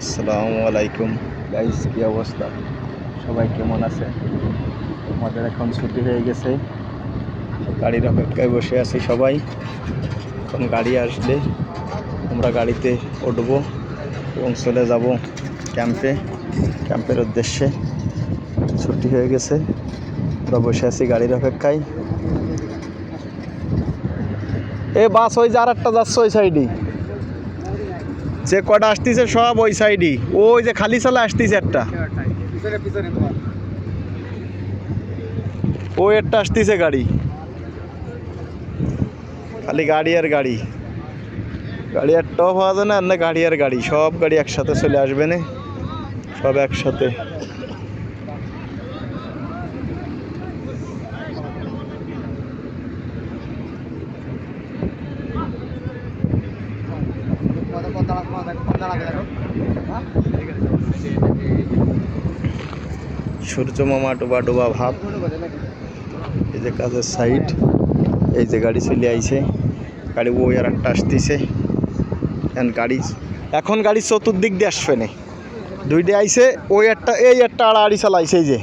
আসসালামু আলাইকুম গাইস, কি অবস্থা? সবাই কেমন আছে? আমাদের এখন ছুটি হয়ে গেছে, গাড়ির অপেক্ষায় বসে আছি সবাই। এখন গাড়ি আসলে আমরা গাড়িতে উঠবো এবং চলে যাব ক্যাম্পের উদ্দেশ্যে। ছুটি হয়ে গেছে, আমরা বসে আছি গাড়ির অপেক্ষায়। বাস ওই যে আর একটা যাচ্ছে ওই সাইডে, যে কটা আসতেছে সব ওই সাইডই। ওই যে খালি চালা আসতেছে একটা, ওই একটা আসতেছে গাড়ি, খালি গাড়ি আর গাড়ি। গাড়ি একটাও পাওয়া যায় না, আর না গাড়ি আর গাড়ি, সব গাড়ি একসাথে চলে আসবে না, সব একসাথে। সূর্য মামা ডোবা ডোবা ভাব। এই যে কাজের সাইড, এই যে গাড়ি চলে আইছে, গাড়ি ওই আর একটা আসতেছে। এখন গাড়ি চতুর্দিক দিয়ে আসবে না, দুইটা আইছে, ওই একটা এই একটা আড়াআড়ি চালাইছে। এই যে